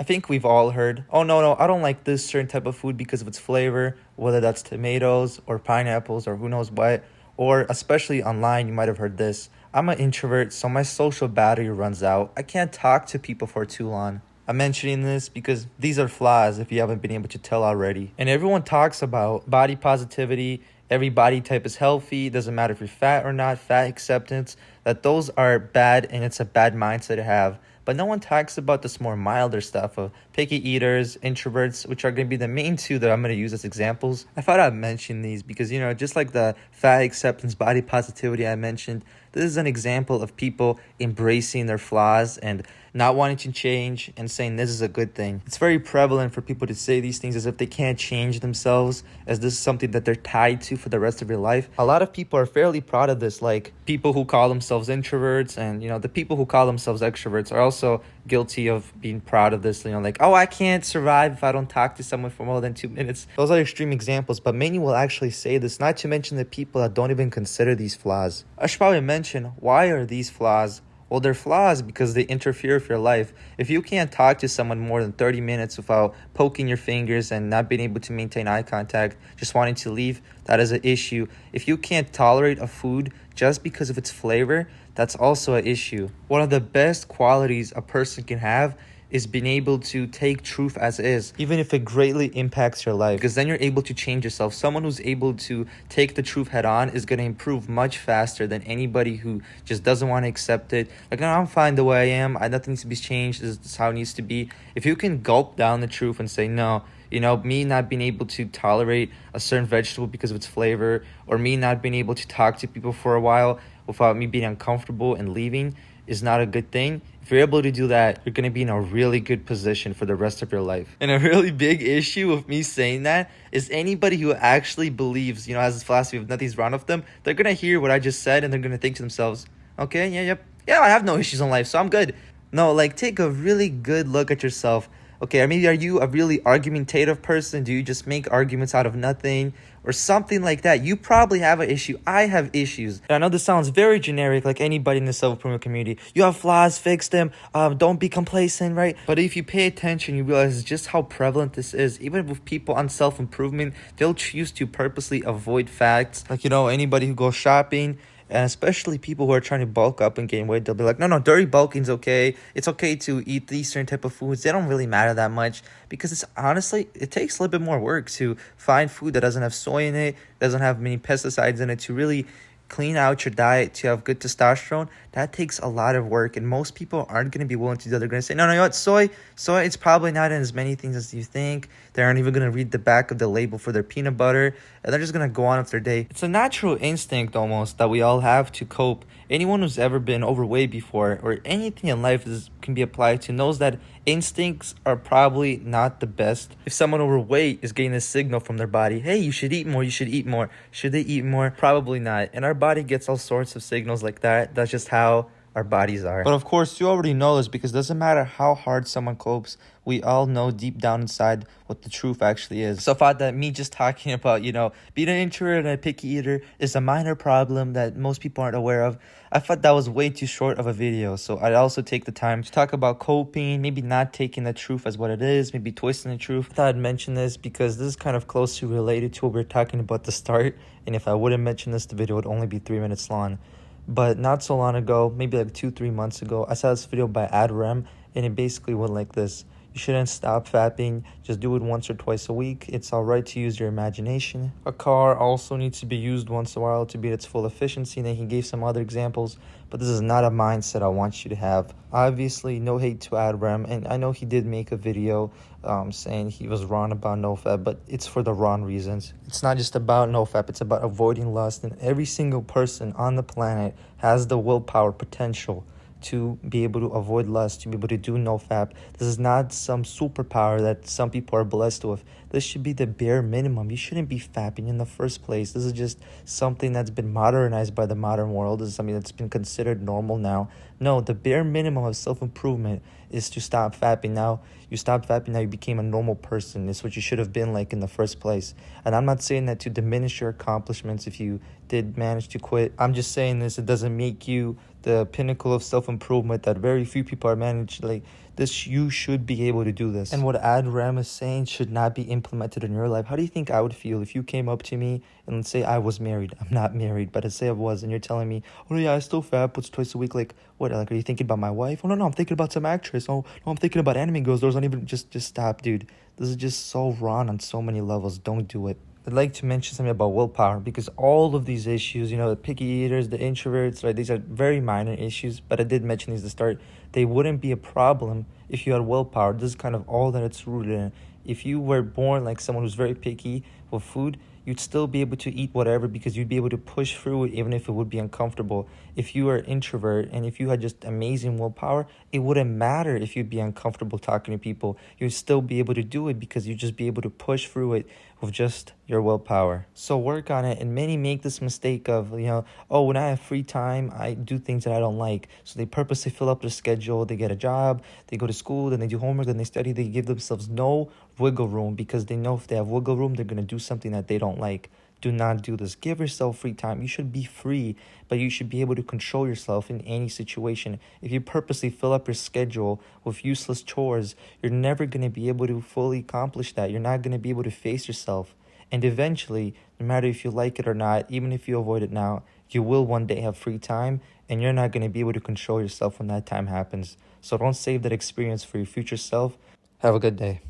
I think we've all heard, oh no, I don't like this certain type of food because of its flavor, whether that's tomatoes or pineapples or who knows what. Or especially online, you might have heard this. I'm an introvert, so my social battery runs out. I can't talk to people for too long. I'm mentioning this because these are flaws if you haven't been able to tell already. And everyone talks about body positivity. Every body type is healthy. Doesn't matter if you're fat or not, fat acceptance. That those are bad and it's a bad mindset to have. But no one talks about this more milder stuff of picky eaters, introverts, which are going to be the main two that I'm going to use as examples. I thought I'd mention these because, just like the fat acceptance, body positivity I mentioned, this is an example of people embracing their flaws and not wanting to change and saying this is a good thing. It's very prevalent for people to say these things as if they can't change themselves, as this is something that they're tied to for the rest of their life. A lot of people are fairly proud of this, like people who call themselves introverts and, the people who call themselves extroverts are also guilty of being proud of this, like, oh, I can't survive if I don't talk to someone for more than 2 minutes. Those are extreme examples, but many will actually say this, not to mention the people that don't even consider these flaws. I should probably mention, why are these flaws? Well, they're flaws because they interfere with your life. If you can't talk to someone more than 30 minutes without poking your fingers and not being able to maintain eye contact, just wanting to leave, that is an issue. If you can't tolerate a food just because of its flavor, that's also an issue. One of the best qualities a person can have is being able to take truth as is, even if it greatly impacts your life, because then you're able to change yourself. Someone who's able to take the truth head on is going to improve much faster than anybody who just doesn't want to accept it. Like, no, I'm fine the way I am. Nothing needs to be changed. This is how it needs to be. If you can gulp down the truth and say, no, me not being able to tolerate a certain vegetable because of its flavor, or me not being able to talk to people for a while without me being uncomfortable and leaving is not a good thing. If you're able to do that, you're going to be in a really good position for the rest of your life. And a really big issue with me saying that is anybody who actually believes, has this philosophy of nothing's wrong with them, they're going to hear what I just said and they're going to think to themselves, okay, yeah, I have no issues in life, so I'm good. No, take a really good look at yourself. Okay, or maybe are you a really argumentative person? Do you just make arguments out of nothing? Or something like that. You probably have an issue. I have issues. And I know this sounds very generic, like anybody in the self-improvement community. You have flaws, fix them. Don't be complacent, right? But if you pay attention, you realize just how prevalent this is. Even with people on self-improvement, they'll choose to purposely avoid facts. Like, anybody who goes shopping, and especially people who are trying to bulk up and gain weight, they'll be like, no, dirty bulking's okay. It's okay to eat these certain type of foods. They don't really matter that much because it takes a little bit more work to find food that doesn't have soy in it, doesn't have many pesticides in it, to really clean out your diet, to have good testosterone. That takes a lot of work, and most people aren't going to be willing to do that. They're going to say, no, what, soy, it's probably not in as many things as you think. They aren't even going to read the back of the label for their peanut butter, and they're just going to go on with their day. It's a natural instinct almost that we all have to cope. Anyone who's ever been overweight before, or anything in life can be applied to, knows that instincts are probably not the best. If someone overweight is getting a signal from their body, hey, you should eat more. Should they eat more? Probably not. And our body gets all sorts of signals like that. That's just how our bodies are. But of course, you already know this because it doesn't matter how hard someone copes, we all know deep down inside what the truth actually is. So I thought that me just talking about, being an introvert and a picky eater is a minor problem that most people aren't aware of. I thought that was way too short of a video. So I'd also take the time to talk about coping, maybe not taking the truth as what it is, maybe twisting the truth. I thought I'd mention this because this is kind of closely related to what we were talking about at the start. And if I wouldn't mention this, the video would only be 3 minutes long. But not so long ago, maybe 2-3 months ago, I saw this video by Adrem, and it basically went like this. You shouldn't stop fapping. Just do it once or twice a week. It's all right to use your imagination. A car also needs to be used once in a while to be at its full efficiency. And then he gave some other examples. But this is not a mindset I want you to have. Obviously, no hate to Adrem. And I know he did make a video saying he was wrong about NoFap, but it's for the wrong reasons. It's not just about NoFap. It's about avoiding lust. And every single person on the planet has the willpower potential to be able to avoid lust, to be able to do NoFap. This is not some superpower that some people are blessed with. This should be the bare minimum. You shouldn't be fapping in the first place. This is just something that's been modernized by the modern world. This is something that's been considered normal now. No, the bare minimum of self-improvement is to stop fapping. Now, you stop fapping, now you became a normal person. It's what you should have been like in the first place. And I'm not saying that to diminish your accomplishments if you did manage to quit. I'm just saying this, it doesn't make you the pinnacle of self-improvement that very few people are managed. you should be able to do this. And what Adram is saying should not be implemented in your life. How do you think I would feel if you came up to me and let's say I was married? I'm not married, but let's say I was, and you're telling me, oh yeah, I still fat, puts twice a week. Like, what? Like, are you thinking about my wife? Oh no, I'm thinking about some actress. Oh no, I'm thinking about anime girls. Those aren't even. Just stop, dude. This is just so wrong on so many levels. Don't do it. I'd like to mention something about willpower, because all of these issues, the picky eaters, the introverts, right, these are very minor issues, but I did mention these at the start. They wouldn't be a problem if you had willpower. This is kind of all that it's rooted in. If you were born like someone who's very picky with food, you'd still be able to eat whatever because you'd be able to push through it even if it would be uncomfortable. If you were an introvert and if you had just amazing willpower, it wouldn't matter if you'd be uncomfortable talking to people. You'd still be able to do it because you'd just be able to push through it with just your willpower. So work on it. And many make this mistake of, oh, when I have free time, I do things that I don't like. So they purposely fill up their schedule. They get a job, they go to school, then they do homework, then they study. They give themselves no wiggle room because they know if they have wiggle room, they're going to do something that they don't like. Do not do this. Give yourself free time. You should be free, but you should be able to control yourself in any situation. If you purposely fill up your schedule with useless chores, you're never going to be able to fully accomplish that. You're not going to be able to face yourself. And eventually, no matter if you like it or not, even if you avoid it now, you will one day have free time, and you're not going to be able to control yourself when that time happens. So don't save that experience for your future self. Have a good day.